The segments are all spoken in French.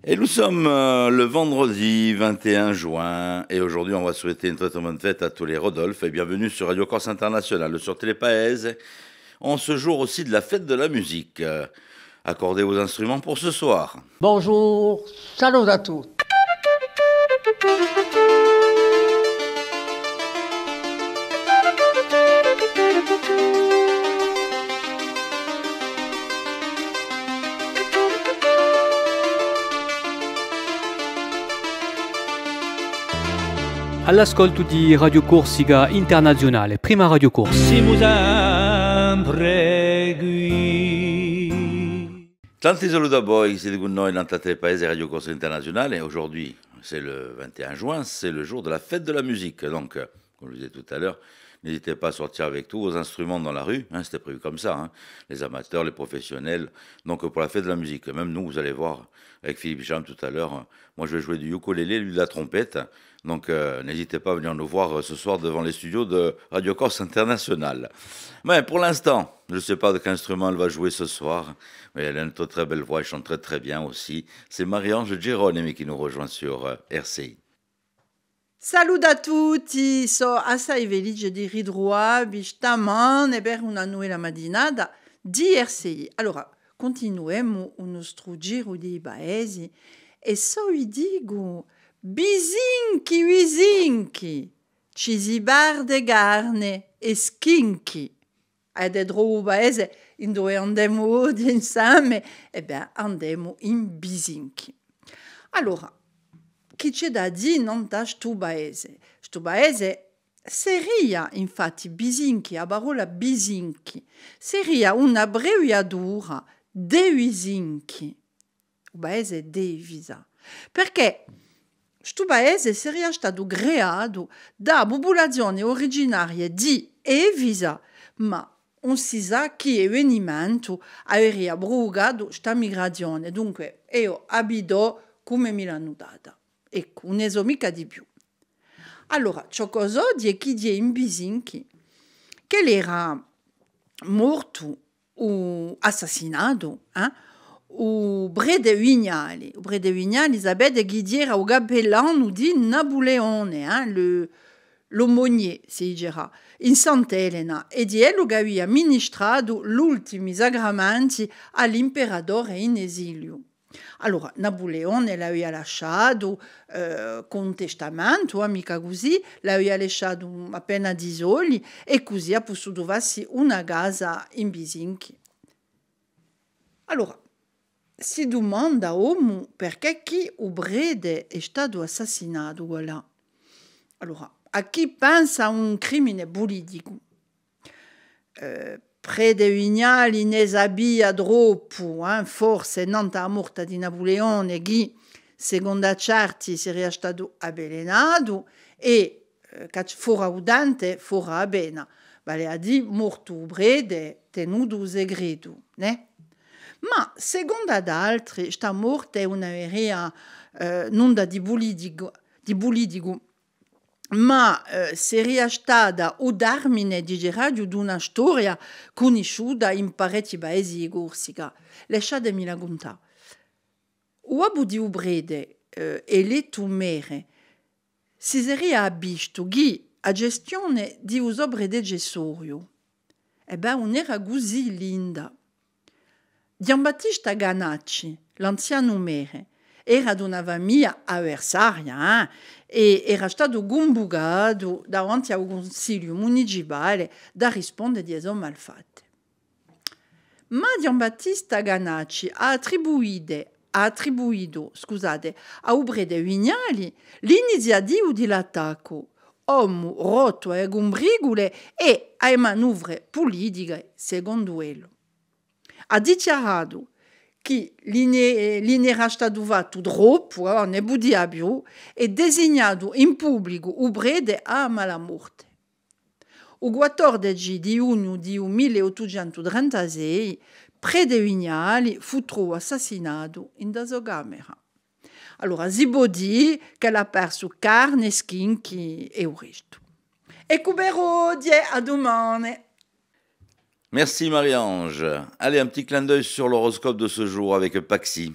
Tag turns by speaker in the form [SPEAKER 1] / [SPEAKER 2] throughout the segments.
[SPEAKER 1] Et nous sommes le vendredi 21 juin et aujourd'hui on va souhaiter une très bonne fête à tous les Rodolphe et bienvenue sur Radio Corse Internationale, sur Télépaèse, en ce jour aussi de la fête de la musique. Accordez vos instruments pour ce soir.
[SPEAKER 2] Bonjour, salut à tous.
[SPEAKER 3] All'ascolto di Radio Corsica Internazionale, prima Radio Corsa.
[SPEAKER 4] Siamo sempre qui.
[SPEAKER 1] Tanti saluti a voi, siete con noi dans Télépaèse Radio Corse Internationale. Aujourd'hui, c'est le 21 juin, c'est le jour de la fête de la musique. Donc, comme je le disais tout à l'heure, n'hésitez pas à sortir avec tous vos instruments dans la rue, c'était prévu comme ça, les amateurs, les professionnels, donc pour la fête de la musique. Même nous, vous allez voir, avec Philippe Jam tout à l'heure, moi je vais jouer du ukulélé, lui de la trompette, donc n'hésitez pas à venir nous voir ce soir devant les studios de Radio Corse Internationale. Mais pour l'instant, je ne sais pas de quel instrument elle va jouer ce soir, mais elle a une très belle voix, elle chante très très bien aussi. C'est Marie-Ange Geronimi qui nous rejoint sur RCI.
[SPEAKER 5] Salut a tutti, so assai felice di ritrovarvi stamane per una nuova mattinata di RCI. Allora, continuiamo il nostro giro di paesi e so vi dico, bisinchi, visinchi, ci si barde carne e schinchi. Ed è un paese in dove andiamo insieme, e beh, andiamo in bisinchi. Allora, chi c'è da dire non da sto paese? Sto paese seria, infatti, bisinchi, la parola bisinchi, seria un'abbreviatura de visinchi. Il paese de Visa. Perché sto paese seria stato creato da popolazione originaria di Evisa, ma non si sa che avvenimento aveva provocato questa migrazione. Dunque, io abito come mi l'hanno data. Ecco, non ne so mica di più. Allora, ciò cosa di chi di in bisinchi che era morto o assassinato, o Brede Vignali. O Brede Vignali, sapete chi era il cappellano di Napoleone, l'aumônier, si dirà, in Sant'Elena, e di ello che aveva amministrato gli ultimi sacramenti all'imperatore in esilio. Allora, Napoleone l'aveva lasciato con testamento, mica così, l'aveva lasciato appena 10 soldi e così ha potuto farsi una casa in Bisinchi. Allora, si domanda uomo perché chi Ubrede è stato assassinato là. Allora, a chi pensa a un crimine politico? Prede Vignali ne sabia troppo, forse non la morte di Napoleone che, secondo certi, sarebbe stato avvelenato e foraudante fora a pena, vale a dire morto Brede tenuto segreto, né? Ma secondo ad altri, questa morte è una vera non di politico, ma seria stata o termine di giraggio di una storia conosciuta in parecchi paesi di Corsica. Lasciatemi raccontare. O abu di Ubrede e le tumere si sarebbe visto che a gestione di usobre del gessorio non era così linda. Giambattista Ganacci, l'anziano mere, era di una famiglia avversaria e era stato convocato davanti al consiglio municipale da rispondere di esso malfatte. Ma Giambattista Ganacci ha attribuito a Ubrede Vignali l'iniziativa dell'attacco, uomo rotto e gombrigole e alle manovre politiche secondo ello. Ha dichiarato che l'era stato fatto troppo, ne podia più, e designato in pubblico Ubrede a malamorte. Il 14 di giugno di 1836, Prede Vignali fu trovato assassinato in da sua camera. Allora si può dire che ha perso carne, schinchi e il resto. Ecco per oggi, a domani.
[SPEAKER 1] Merci Marie-Ange. Allez, un petit clin d'œil sur l'horoscope de ce jour avec Paxi.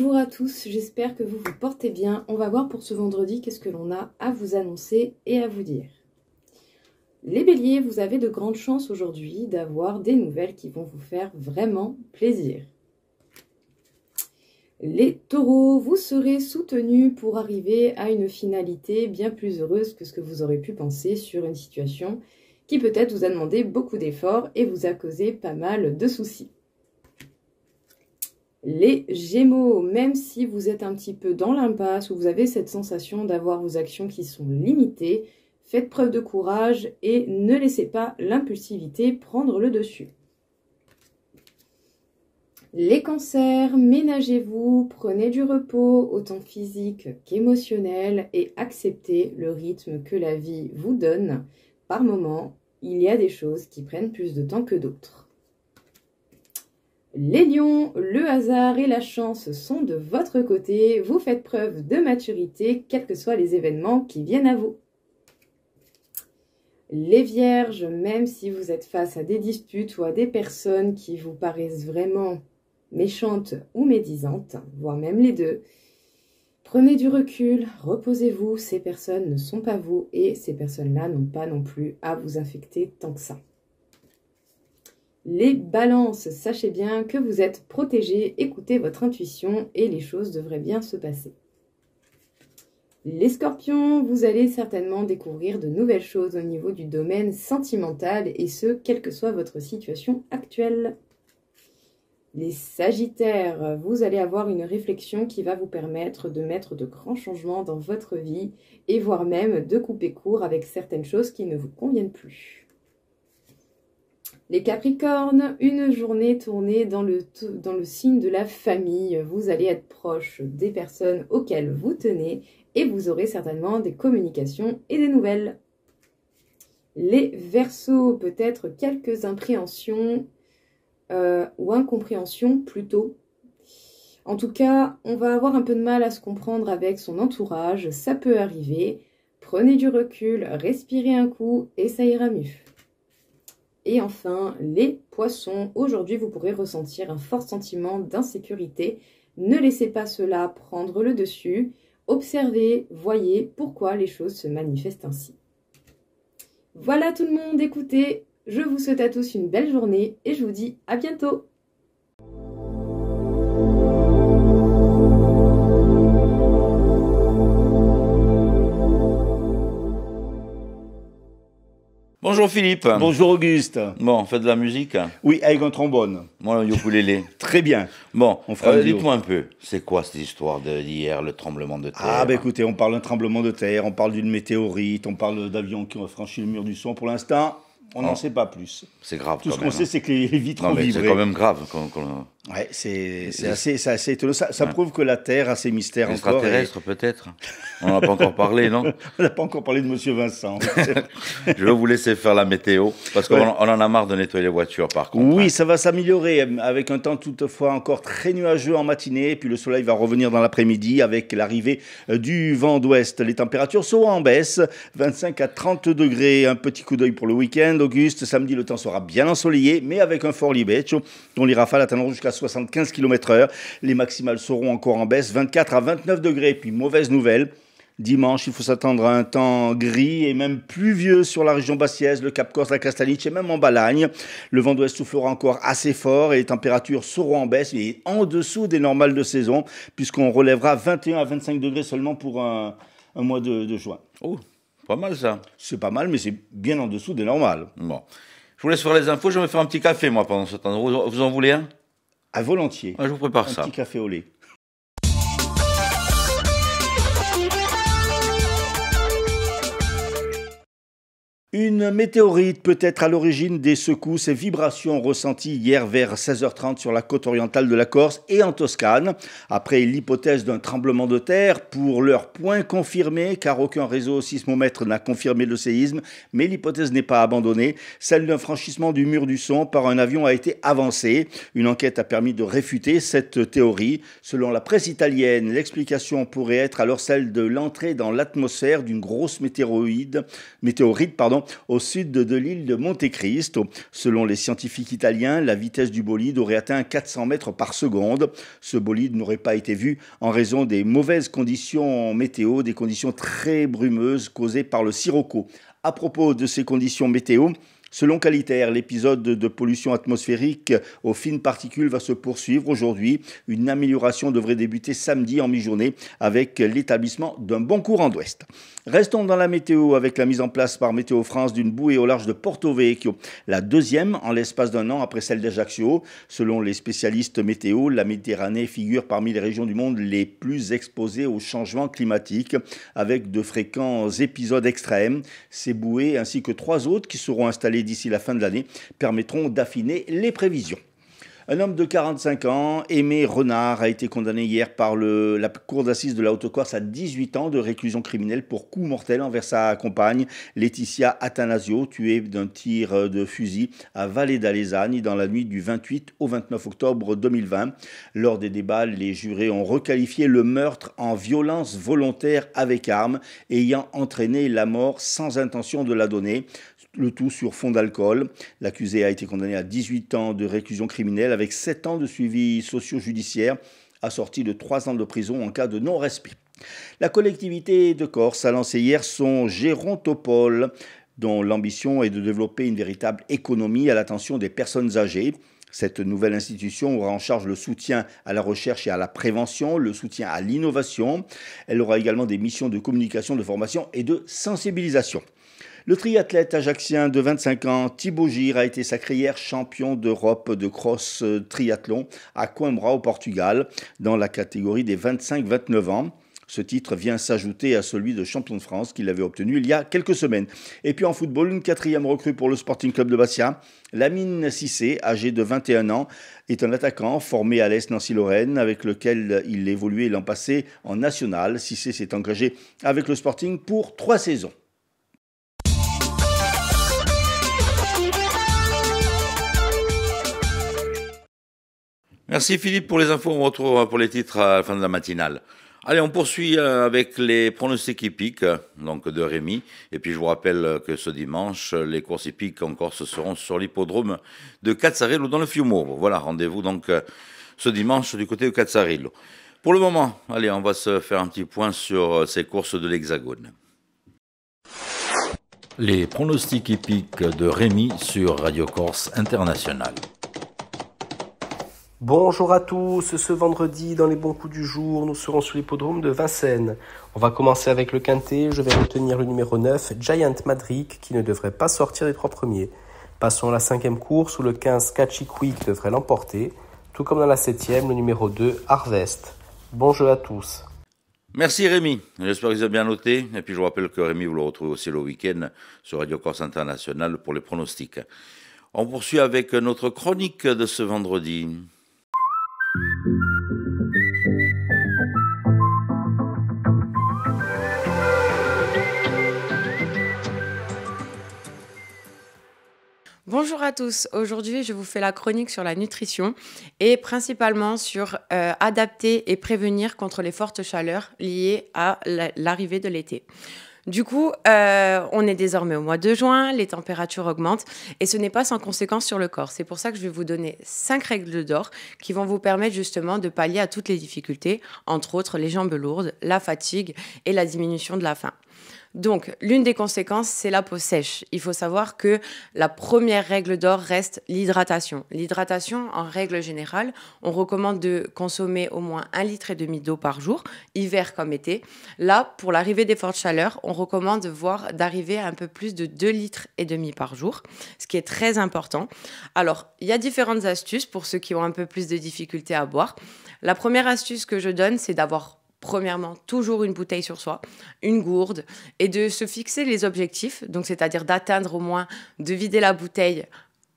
[SPEAKER 4] Bonjour à tous, j'espère que vous vous portez bien. On va voir pour ce vendredi qu'est-ce que l'on a à vous annoncer et à vous dire. Les béliers, vous avez de grandes chances aujourd'hui d'avoir des nouvelles qui vont vous faire vraiment plaisir. Les taureaux, vous serez soutenus pour arriver à une finalité bien plus heureuse que ce que vous aurez pu penser sur une situation qui peut-être vous a demandé beaucoup d'efforts et vous a causé pas mal de soucis. Les Gémeaux, même si vous êtes un petit peu dans l'impasse ou vous avez cette sensation d'avoir vos actions qui sont limitées, faites preuve de courage et ne laissez pas l'impulsivité prendre le dessus. Les Cancers, ménagez-vous, prenez du repos, autant physique qu'émotionnel, et acceptez le rythme que la vie vous donne. Par moments, il y a des choses qui prennent plus de temps que d'autres. Les lions, le hasard et la chance sont de votre côté. Vous faites preuve de maturité, quels que soient les événements qui viennent à vous. Les vierges, même si vous êtes face à des disputes ou à des personnes qui vous paraissent vraiment méchantes ou médisantes, voire même les deux, prenez du recul, reposez-vous, ces personnes ne sont pas vous et ces personnes-là n'ont pas non plus à vous infecter tant que ça. Les balances, sachez bien que vous êtes protégés, écoutez votre intuition et les choses devraient bien se passer. Les scorpions, vous allez certainement découvrir de nouvelles choses au niveau du domaine sentimental et ce, quelle que soit votre situation actuelle. Les sagittaires, vous allez avoir une réflexion qui va vous permettre de mettre de grands changements dans votre vie et voire même de couper court avec certaines choses qui ne vous conviennent plus. Les Capricornes, une journée tournée dans le signe de la famille. Vous allez être proche des personnes auxquelles vous tenez et vous aurez certainement des communications et des nouvelles. Les Verseaux, peut-être quelques impréhensions ou incompréhensions plutôt. En tout cas, on va avoir un peu de mal à se comprendre avec son entourage, ça peut arriver. Prenez du recul, respirez un coup et ça ira mieux. Et enfin, les poissons, aujourd'hui vous pourrez ressentir un fort sentiment d'insécurité. Ne laissez pas cela prendre le dessus. Observez, voyez pourquoi les choses se manifestent ainsi. Voilà tout le monde, écoutez, je vous souhaite à tous une belle journée et je vous dis à bientôt.
[SPEAKER 1] Bonjour Philippe.
[SPEAKER 6] Bonjour Auguste.
[SPEAKER 1] Bon, on fait de la musique.
[SPEAKER 6] Oui, avec un trombone.
[SPEAKER 1] Moi, le ukulélé.
[SPEAKER 6] Très bien.
[SPEAKER 1] Bon,
[SPEAKER 6] On fera un duo.
[SPEAKER 1] dites-moi un peu, c'est quoi cette histoire d'hier, le tremblement de terre?
[SPEAKER 6] Ah, écoutez, on parle d'un tremblement de terre, on parle d'une météorite, on parle d'avions qui ont franchi le mur du son. Pour l'instant, on n'en sait pas plus.
[SPEAKER 1] C'est grave.
[SPEAKER 6] Tout
[SPEAKER 1] quand
[SPEAKER 6] ce
[SPEAKER 1] même,
[SPEAKER 6] qu'on sait, c'est que les vitres
[SPEAKER 1] non,
[SPEAKER 6] ont
[SPEAKER 1] mais
[SPEAKER 6] vibré.
[SPEAKER 1] c'est quand même grave.
[SPEAKER 6] Ouais, c'est assez étonnant. Ça prouve que la Terre a ses mystères encore.
[SPEAKER 1] Extraterrestre, peut-être. On n'en a pas encore parlé, non?
[SPEAKER 6] On n'a pas encore parlé de Monsieur Vincent.
[SPEAKER 1] Je vais vous laisser faire la météo, parce qu'on en a marre de nettoyer les voitures, par contre.
[SPEAKER 6] Oui, ça va s'améliorer avec un temps toutefois encore très nuageux en matinée, puis le soleil va revenir dans l'après-midi avec l'arrivée du vent d'ouest. Les températures seront en baisse, 25 à 30 degrés. Un petit coup d'œil pour le week-end, Auguste. Samedi, le temps sera bien ensoleillé, mais avec un fort libeccio, dont les rafales atteindront jusqu'à 75 km/h. Les maximales seront encore en baisse, 24 à 29 degrés. Puis mauvaise nouvelle, dimanche, il faut s'attendre à un temps gris et même pluvieux sur la région bassiaise, le Cap Corse, la Castalice et même en Balagne. Le vent d'ouest soufflera encore assez fort et les températures seront en baisse et en dessous des normales de saison, puisqu'on relèvera 21 à 25 degrés seulement pour un mois de juin.
[SPEAKER 1] Oh, pas mal ça.
[SPEAKER 6] C'est pas mal, mais c'est bien en dessous des normales.
[SPEAKER 1] Bon. Je vous laisse faire les infos, je vais me faire un petit café, moi, pendant ce temps. Vous en voulez un?
[SPEAKER 6] À volontiers.
[SPEAKER 1] Je vous prépare ça.
[SPEAKER 6] Un petit café au lait. Une météorite peut être à l'origine des secousses et vibrations ressenties hier vers 16h30 sur la côte orientale de la Corse et en Toscane. Après l'hypothèse d'un tremblement de terre, pour l'heure point confirmé, car aucun réseau sismomètre n'a confirmé le séisme, mais l'hypothèse n'est pas abandonnée. Celle d'un franchissement du mur du son par un avion a été avancée. Une enquête a permis de réfuter cette théorie. Selon la presse italienne, l'explication pourrait être alors celle de l'entrée dans l'atmosphère d'une grosse météorite, au sud de l'île de Monte Cristo. Selon les scientifiques italiens, la vitesse du bolide aurait atteint 400 mètres par seconde. Ce bolide n'aurait pas été vu en raison des mauvaises conditions météo, des conditions très brumeuses causées par le sirocco. À propos de ces conditions météo, selon Qualitaire, l'épisode de pollution atmosphérique aux fines particules va se poursuivre aujourd'hui. Une amélioration devrait débuter samedi en mi-journée avec l'établissement d'un bon courant d'ouest. Restons dans la météo avec la mise en place par Météo France d'une bouée au large de Porto Vecchio, la deuxième en l'espace d'un an après celle d'Ajaccio. Selon les spécialistes météo, la Méditerranée figure parmi les régions du monde les plus exposées au changement climatique, avec de fréquents épisodes extrêmes. Ces bouées ainsi que 3 autres qui seront installées d'ici la fin de l'année permettront d'affiner les prévisions. Un homme de 45 ans, Aimé Renard, a été condamné hier par la cour d'assises de la Haute-Corse à 18 ans de réclusion criminelle pour coup mortel envers sa compagne, Laetitia Attanasio, tuée d'un tir de fusil à Vallée d'Alesagne dans la nuit du 28 au 29 octobre 2020. Lors des débats, les jurés ont requalifié le meurtre en violence volontaire avec arme, ayant entraîné la mort sans intention de la donner. Le tout sur fond d'alcool. L'accusé a été condamné à 18 ans de réclusion criminelle avec 7 ans de suivi socio-judiciaire, assorti de 3 ans de prison en cas de non-respect. La collectivité de Corse a lancé hier son Gérontopole, dont l'ambition est de développer une véritable économie à l'attention des personnes âgées. Cette nouvelle institution aura en charge le soutien à la recherche et à la prévention, le soutien à l'innovation. Elle aura également des missions de communication, de formation et de sensibilisation. Le triathlète ajaccien de 25 ans, Thibaut Gir, a été sacré hier champion d'Europe de cross triathlon à Coimbra au Portugal, dans la catégorie des 25-29 ans. Ce titre vient s'ajouter à celui de champion de France qu'il avait obtenu il y a quelques semaines. Et puis en football, une 4e recrue pour le Sporting Club de Bastia. Lamine Cissé, âgé de 21 ans, est un attaquant formé à l'Est Nancy-Lorraine avec lequel il évoluait l'an passé en national. Cissé s'est engagé avec le Sporting pour 3 saisons.
[SPEAKER 1] Merci Philippe pour les infos. On retrouve pour les titres à la fin de la matinale. Allez, on poursuit avec les pronostics hippiques donc de Rémi. Et puis je vous rappelle que ce dimanche, les courses hippiques en Corse seront sur l'hippodrome de Cazzarillo dans le Fiumorbo. Voilà, rendez-vous donc ce dimanche du côté de Cazzarillo. Pour le moment, allez, on va se faire un petit point sur ces courses de l'Hexagone.
[SPEAKER 7] Les pronostics hippiques de Rémi sur Radio Corse International.
[SPEAKER 8] Bonjour à tous, ce vendredi dans les bons coups du jour, nous serons sur l'hippodrome de Vincennes. On va commencer avec le quintet, je vais retenir le numéro 9, Giant Madrick, qui ne devrait pas sortir des 3 premiers. Passons à la 5e course où le 15, Catchy Quick devrait l'emporter, tout comme dans la 7e, le numéro 2, Harvest. Bon jeu à tous.
[SPEAKER 1] Merci Rémi, j'espère que vous avez bien noté. Et puis je vous rappelle que Rémi, vous le retrouvez aussi le week-end sur Radio Corse International pour les pronostics. On poursuit avec notre chronique de ce vendredi.
[SPEAKER 9] Bonjour à tous, aujourd'hui je vous fais la chronique sur la nutrition et principalement sur adapter et prévenir contre les fortes chaleurs liées à l'arrivée de l'été. Du coup, on est désormais au mois de juin, les températures augmentent et ce n'est pas sans conséquence sur le corps. C'est pour ça que je vais vous donner 5 règles d'or qui vont vous permettre justement de pallier à toutes les difficultés, entre autres les jambes lourdes, la fatigue et la diminution de la faim. Donc, l'une des conséquences, c'est la peau sèche. Il faut savoir que la première règle d'or reste l'hydratation. L'hydratation, en règle générale, on recommande de consommer au moins 1,5 litre d'eau par jour, hiver comme été. Là, pour l'arrivée des fortes chaleurs, on recommande d'arriver à un peu plus de 2,5 litres par jour, ce qui est très important. Alors, il y a différentes astuces pour ceux qui ont un peu plus de difficultés à boire. La première astuce que je donne, c'est d'avoir premièrement, toujours une bouteille sur soi, une gourde, et de se fixer les objectifs, donc c'est-à-dire d'atteindre au moins, de vider la bouteille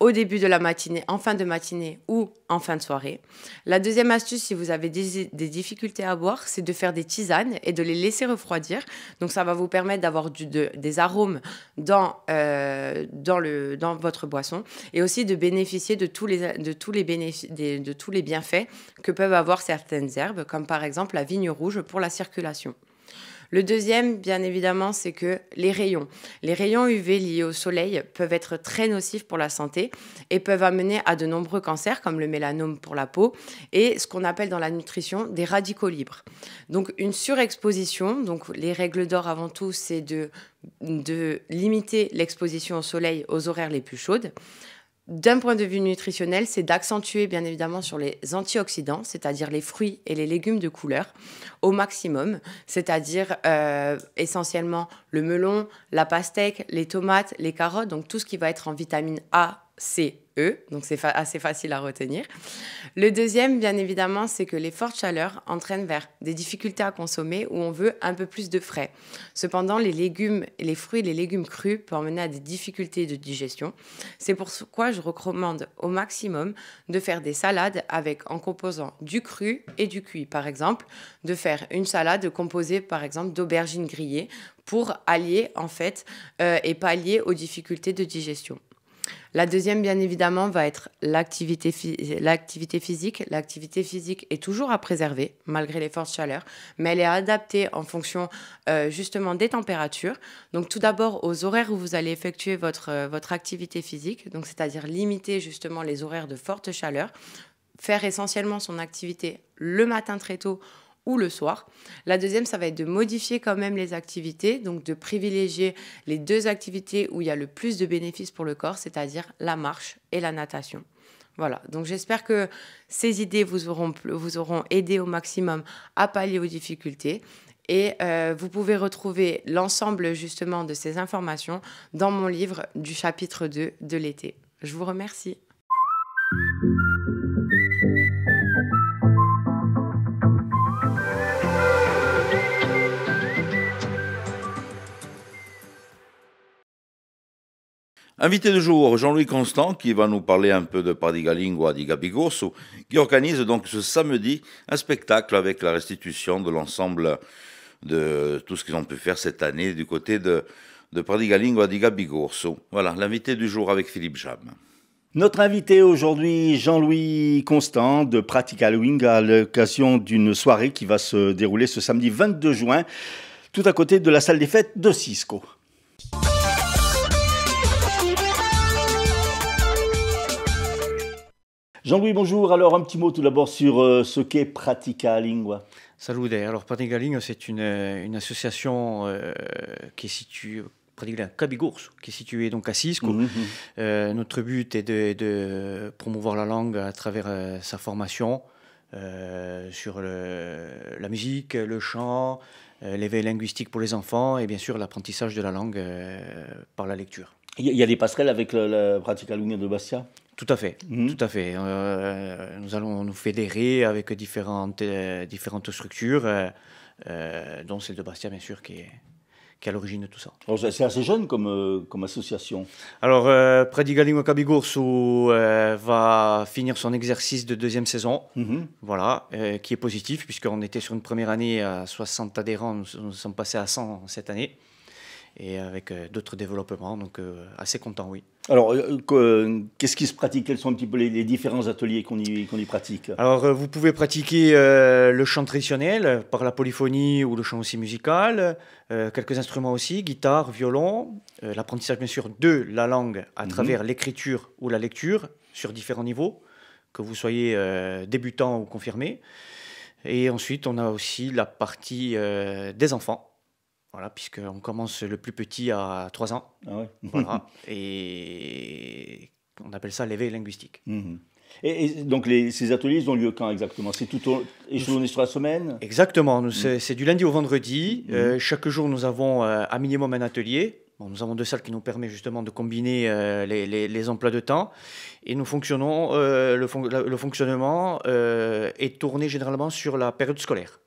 [SPEAKER 9] au début de la matinée, en fin de matinée ou en fin de soirée. La deuxième astuce, si vous avez des difficultés à boire, c'est de faire des tisanes et de les laisser refroidir. Donc ça va vous permettre d'avoir des arômes dans votre boisson et aussi de bénéficier de tous les bienfaits que peuvent avoir certaines herbes, comme par exemple la vigne rouge pour la circulation. Le deuxième, bien évidemment, c'est que les rayons UV liés au soleil peuvent être très nocifs pour la santé et peuvent amener à de nombreux cancers comme le mélanome pour la peau et ce qu'on appelle dans la nutrition des radicaux libres. Donc une surexposition, donc les règles d'or avant tout, c'est de limiter l'exposition au soleil aux horaires les plus chaudes. D'un point de vue nutritionnel, c'est d'accentuer bien évidemment sur les antioxydants, c'est-à-dire les fruits et les légumes de couleur, au maximum, c'est-à-dire essentiellement le melon, la pastèque, les tomates, les carottes, donc tout ce qui va être en vitamine A, C, E, donc c'est assez facile à retenir. Le deuxième, bien évidemment, c'est que les fortes chaleurs entraînent vers des difficultés à consommer où on veut un peu plus de frais. Cependant, les fruits et les légumes crus peuvent mener à des difficultés de digestion. C'est pourquoi je recommande au maximum de faire des salades en composant du cru et du cuit. Par exemple, de faire une salade composée, par exemple, d'aubergines grillées pour allier, en fait, et pallier aux difficultés de digestion. La deuxième, bien évidemment, va être l'activité physique. L'activité physique est toujours à préserver, malgré les fortes chaleurs, mais elle est adaptée en fonction justement des températures. Donc tout d'abord, aux horaires où vous allez effectuer votre activité physique, donc c'est-à-dire limiter justement les horaires de forte chaleur, faire essentiellement son activité le matin très tôt ou le soir. La deuxième, ça va être de modifier quand même les activités, donc de privilégier les deux activités où il y a le plus de bénéfices pour le corps, c'est-à-dire la marche et la natation. Voilà, donc j'espère que ces idées vous auront aidé au maximum à pallier aux difficultés. Et vous pouvez retrouver l'ensemble justement de ces informations dans mon livre du chapitre 2 de l'été. Je vous remercie.
[SPEAKER 1] Invité de jour, Jean-Louis Constant, qui va nous parler un peu de Pardigalingua di Gabigorso, qui organise donc ce samedi un spectacle avec la restitution de l'ensemble de tout ce qu'ils ont pu faire cette année du côté de Pardigalingua di Gabigorso. Voilà, l'invité du jour avec Philippe Jam.
[SPEAKER 6] Notre invité aujourd'hui, Jean-Louis Constant de Praticalwing, à l'occasion d'une soirée qui va se dérouler ce samedi 22 juin, tout à côté de la salle des fêtes de Cisco. Jean-Louis, bonjour. Alors, un petit mot tout d'abord sur ce qu'est Praticalingua.
[SPEAKER 10] Salute. Alors, Praticalingua, c'est une association qui est située, Gabigorso, qui est située donc à Cisco. Notre but est de promouvoir la langue à travers sa formation sur la musique, le chant, l'éveil linguistique pour les enfants et bien sûr l'apprentissage de la langue par la lecture.
[SPEAKER 6] Il y a des passerelles avec la Praticalingua de Bastia ?
[SPEAKER 10] Tout à fait, tout à fait. Nous allons nous fédérer avec différentes structures, dont celle de Bastia, bien sûr, qui est à l'origine de tout ça.
[SPEAKER 6] Alors, c'est assez jeune comme association.
[SPEAKER 10] Alors, Praticalingua Gabigorso va finir son exercice de deuxième saison, voilà, qui est positif, puisqu'on était sur une première année à 60 adhérents, nous sommes passés à 100 cette année. Et avec d'autres développements, donc assez content, oui.
[SPEAKER 6] Alors, qu'est-ce qui se pratique? Quels sont un petit peu les différents ateliers qu'on y pratique?
[SPEAKER 10] Alors, vous pouvez pratiquer le chant traditionnel par la polyphonie ou le chant aussi musical, quelques instruments aussi, guitare, violon, l'apprentissage bien sûr de la langue à travers l'écriture ou la lecture sur différents niveaux, que vous soyez débutant ou confirmé. Et ensuite, on a aussi la partie des enfants. Voilà, puisqu'on commence le plus petit à 3 ans.
[SPEAKER 6] Ah ouais.
[SPEAKER 10] Voilà, et on appelle ça l'éveil linguistique.
[SPEAKER 6] Et donc ces ateliers ils ont lieu quand exactement? C'est tout échelonné sur la semaine?
[SPEAKER 10] Exactement, c'est du lundi au vendredi. Chaque jour, nous avons à minimum un atelier. Bon, nous avons 2 salles qui nous permettent justement de combiner les emplois de temps. Et nous fonctionnons, le fonctionnement est tourné généralement sur la période scolaire.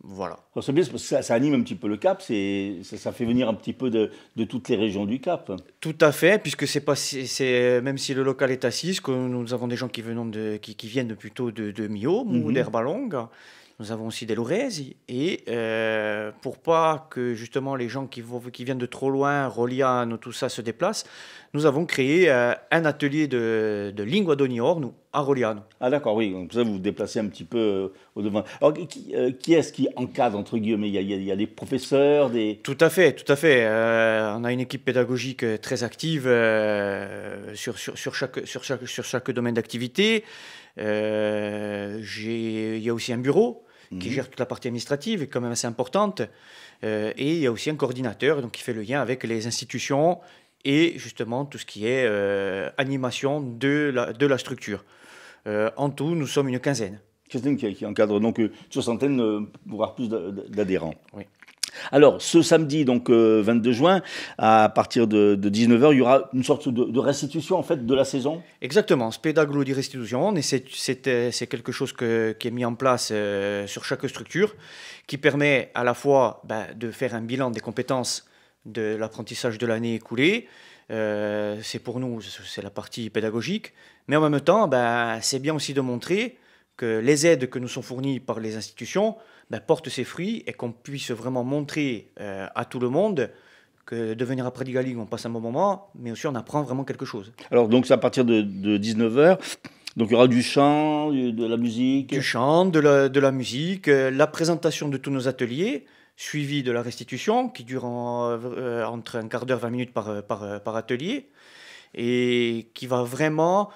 [SPEAKER 10] Voilà.
[SPEAKER 6] Alors, c'est bien parce que ça anime un petit peu le Cap, ça fait venir un petit peu de toutes les régions du Cap.
[SPEAKER 10] Tout à fait, puisque même si le local est à Cisco, nous avons des gens qui viennent plutôt de Millau ou d'Herbalongue. Nous avons aussi des Lauraises. Et pour pas que justement les gens qui viennent de trop loin, Roliane ou tout ça, se déplacent, nous avons créé un atelier de lingua d'Onior, nous, à Roliane.
[SPEAKER 6] Ah d'accord, oui, comme ça vous vous déplacez un petit peu au devant. Alors qui est-ce qui encadre, entre guillemets? Il y a des professeurs, des...
[SPEAKER 10] Tout à fait, tout à fait. On a une équipe pédagogique très active sur chaque domaine d'activité. Il y a aussi un bureau qui gère toute la partie administrative, quand même assez importante. Et il y a aussi un coordinateur donc, qui fait le lien avec les institutions et justement tout ce qui est animation de la structure. En tout, nous sommes une quinzaine.
[SPEAKER 6] Qui encadre donc une soixantaine, voire plus d'adhérents.
[SPEAKER 10] Oui.
[SPEAKER 6] Alors, ce samedi, donc 22 juin, à partir de 19h, il y aura une sorte de restitution en fait de la saison.
[SPEAKER 10] Exactement, spédaglou di restitution, et c'est quelque chose qui est mis en place sur chaque structure, qui permet à la fois de faire un bilan des compétences de l'apprentissage de l'année écoulée. C'est pour nous, c'est la partie pédagogique, mais en même temps, c'est bien aussi de montrer que les aides que nous sont fournies par les institutions portent ses fruits et qu'on puisse vraiment montrer à tout le monde que de venir à Pradigali, on passe un bon moment, mais aussi on apprend vraiment quelque chose.
[SPEAKER 6] Alors donc c'est à partir de 19h, donc il y aura du chant, de la musique.
[SPEAKER 10] Du chant, de la musique, la présentation de tous nos ateliers, suivi de la restitution qui dure entre un quart d'heure, 20 minutes par atelier, et qui va vraiment,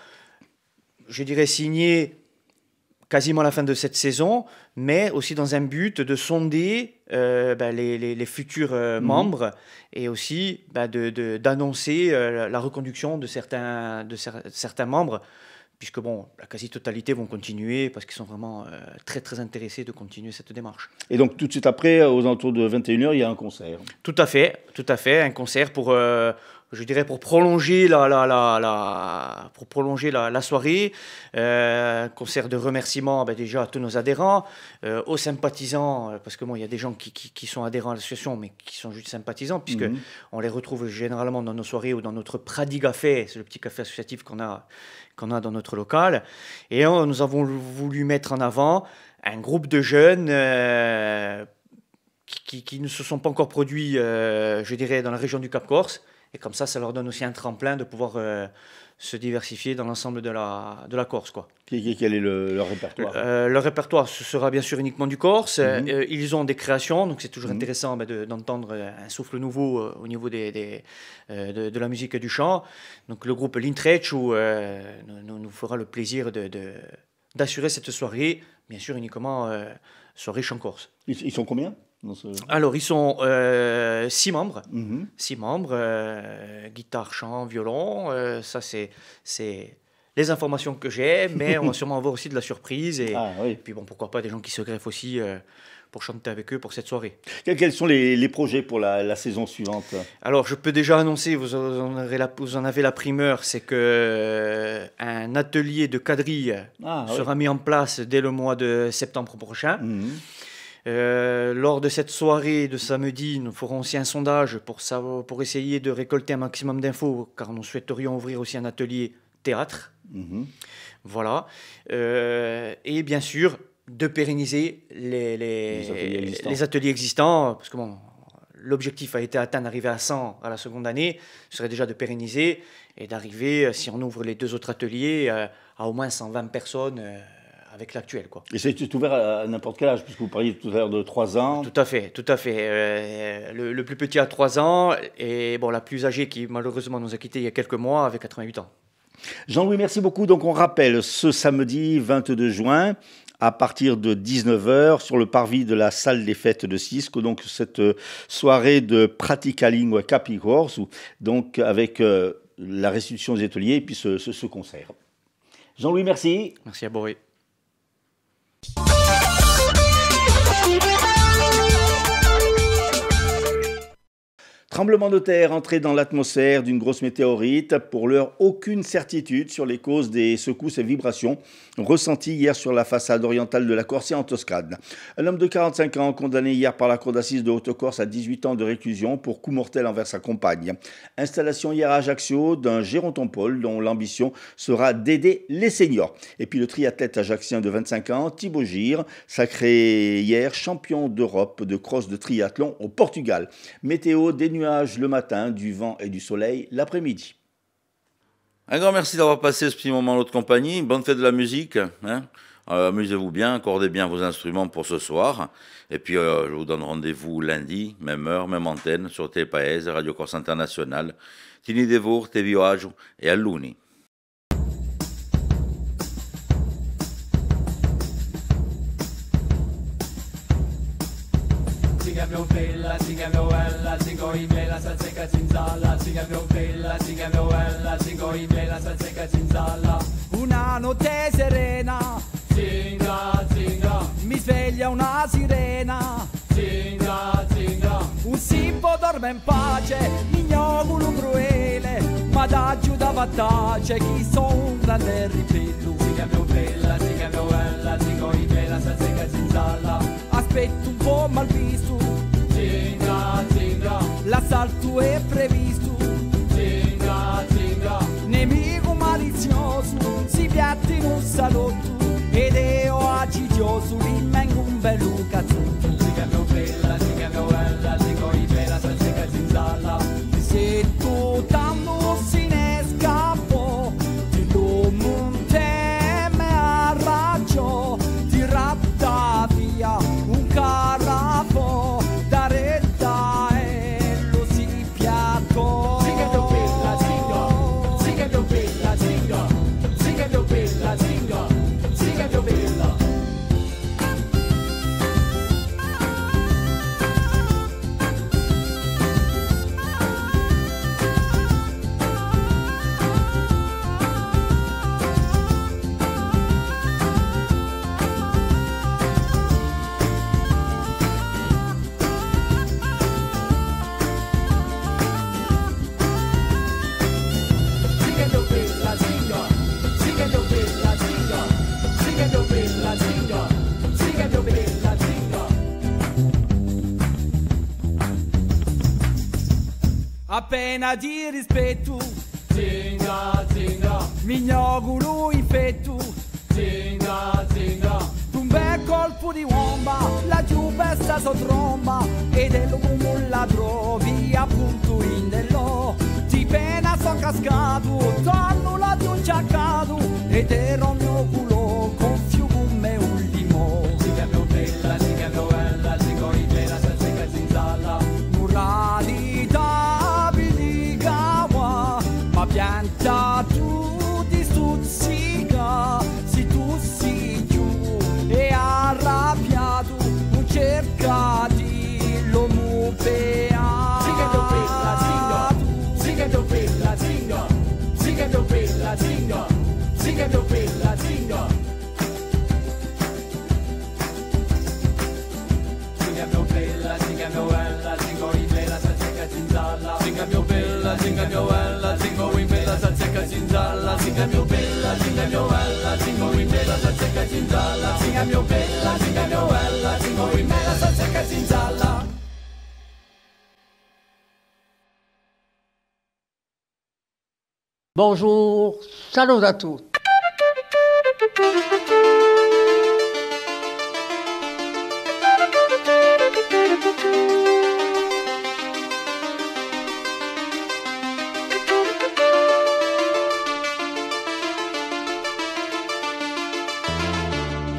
[SPEAKER 10] je dirais, signer quasiment à la fin de cette saison, mais aussi dans un but de sonder les futurs membres et aussi d'annoncer la reconduction de certains membres, puisque la quasi-totalité vont continuer parce qu'ils sont vraiment très très intéressés de continuer cette démarche.
[SPEAKER 6] Et donc tout de suite après, aux alentours de 21h, il y a un concert.
[SPEAKER 10] Tout à fait, un concert pour... je dirais pour prolonger la soirée, concert de remerciements déjà à tous nos adhérents, aux sympathisants, parce que il y a des gens qui sont adhérents à l'association, mais qui sont juste sympathisants, puisque on les retrouve généralement dans nos soirées ou dans notre Pradigafé, c'est le petit café associatif qu'on a dans notre local. Et nous avons voulu mettre en avant un groupe de jeunes qui ne se sont pas encore produits, je dirais, dans la région du Cap-Corse. Et comme ça leur donne aussi un tremplin de pouvoir se diversifier dans l'ensemble de la Corse, quoi.
[SPEAKER 6] Quel est leur répertoire?
[SPEAKER 10] Leur répertoire, ce sera bien sûr uniquement du Corse. Ils ont des créations, donc c'est toujours intéressant d'entendre un souffle nouveau au niveau de la musique et du chant. Donc le groupe L'Intreccio nous fera le plaisir d'assurer cette soirée, bien sûr uniquement soirée chant corse.
[SPEAKER 6] Ils sont combien?
[SPEAKER 10] Alors, ils sont 6 membres. 6 membres, guitare, chant, violon. Ça, c'est les informations que j'ai, mais on va sûrement avoir aussi de la surprise. Et puis, pourquoi pas des gens qui se greffent aussi pour chanter avec eux pour cette soirée.
[SPEAKER 6] Quels sont les projets pour la saison suivante?
[SPEAKER 10] Alors, je peux déjà annoncer, vous en avez la primeur, c'est qu'un atelier de quadrille sera mis en place dès le mois de septembre prochain. Lors de cette soirée de samedi, nous ferons aussi un sondage pour essayer de récolter un maximum d'infos, car nous souhaiterions ouvrir aussi un atelier théâtre. Voilà. Et bien sûr, de pérenniser les ateliers existants, parce que l'objectif a été atteint d'arriver à 100 à la seconde année, ce serait déjà de pérenniser et d'arriver, si on ouvre les 2 autres ateliers, à au moins 120 personnes avec l'actuel, quoi.
[SPEAKER 6] Et c'est ouvert à n'importe quel âge, puisque vous parliez tout à l'heure de 3 ans.
[SPEAKER 10] Tout à fait. Le plus petit a 3 ans, et la plus âgée qui malheureusement nous a quittés il y a quelques mois avait 88 ans.
[SPEAKER 6] Jean-Louis, merci beaucoup. Donc on rappelle, ce samedi 22 juin, à partir de 19h, sur le parvis de la salle des fêtes de Cisco, donc cette soirée de Pratica Lingua Capi-Corse, donc avec la restitution des ateliers et puis ce concert. Jean-Louis, merci.
[SPEAKER 10] Merci à Boré.
[SPEAKER 6] Tremblement de terre entré dans l'atmosphère d'une grosse météorite. Pour l'heure, aucune certitude sur les causes des secousses et vibrations ressenties hier sur la façade orientale de la Corse et en Toscane. Un homme de 45 ans condamné hier par la cour d'assises de Haute-Corse à 18 ans de réclusion pour coup mortel envers sa compagne. Installation hier à Ajaccio d'un gérontompole dont l'ambition sera d'aider les seniors. Et puis le triathlète ajaccien de 25 ans, Thibaut Gire, sacré hier champion d'Europe de cross de triathlon au Portugal. Météo, des nuages le matin, du vent et du soleil l'après-midi.
[SPEAKER 1] Un grand merci d'avoir passé ce petit moment en notre compagnie. Bonne fête de la musique. Amusez-vous bien, accordez bien vos instruments pour ce soir. Et puis je vous donne rendez-vous lundi, même heure, même antenne, sur Telepaese, Radio Corse Internationale. Tini Devor, te viaggio e a luni.
[SPEAKER 11] Siga mio bella, siga mio bella, singo in bella, salseca zinzalla. Siga mio bella, siga mio bella, singo in bella, salseca zinzalla.
[SPEAKER 12] Una notte serena,
[SPEAKER 11] zinga, zinga,
[SPEAKER 12] mi sveglia una sirena,
[SPEAKER 11] zinga, zinga.
[SPEAKER 12] Un sippo dorme in pace, mignolo cruele, ma da giù da battace, chi son un grande ribello.
[SPEAKER 11] Siga mio bella, singo in bella, salseca zinzalla.
[SPEAKER 12] Aspetto un po' mal visto,
[SPEAKER 11] zinga, zinga,
[SPEAKER 12] l'assalto è previsto,
[SPEAKER 11] zinga, zinga.
[SPEAKER 12] Nemico malizioso, si piatta in un salotto, ed io agidioso, rimango un bello cazzotto.
[SPEAKER 11] Siga mio bella, singo in bella, salseca zinzalla.
[SPEAKER 12] Se tu tanto si ne scappo, ti lo monte me arraggio, ti ratta via un carafo, da retta e lo si piatto.
[SPEAKER 11] Siga mio bella, zinga, siga mio bella, zinga, siga mio bella, zinga, siga mio bella.
[SPEAKER 12] Appena di rispetto,
[SPEAKER 11] zinga, zinga,
[SPEAKER 12] mignolo infetto,
[SPEAKER 11] zinga, zinga.
[SPEAKER 12] Un bel colpo di uomba, la giubessa so tromba, ed è lo come un ladro, via appunto in dello. Di pena son cascato, torno là di un giaccato, ed ero il mio culo, gonfio come un limone.
[SPEAKER 11] Siga mio bella, singo in bella, salseca zinzalla.
[SPEAKER 12] Murra di tabi gawa, ma pianta tu di stuzzica, si tu si giù e arrabbiato, non cerca di lo mupea.
[SPEAKER 11] Siga mio bella, zinga, siga mio bella, zinga, siga mio bella, zinga, siga mio bella, zinga. Siga mio bella, singo in bella, salseca zinzalla. Siga mio bella, singo in bella, salseca zinzalla. Siga mio bella, singo in bella, salseca zinzalla. Siga mio bella, singo in bella, salseca zinzalla.
[SPEAKER 2] Bonjour, salut à tous.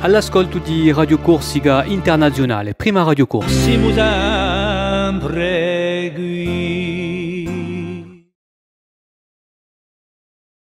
[SPEAKER 3] All'ascolto di Radio Corsica Internazionale, prima Radio Corsa.
[SPEAKER 12] Siamo sempre qui.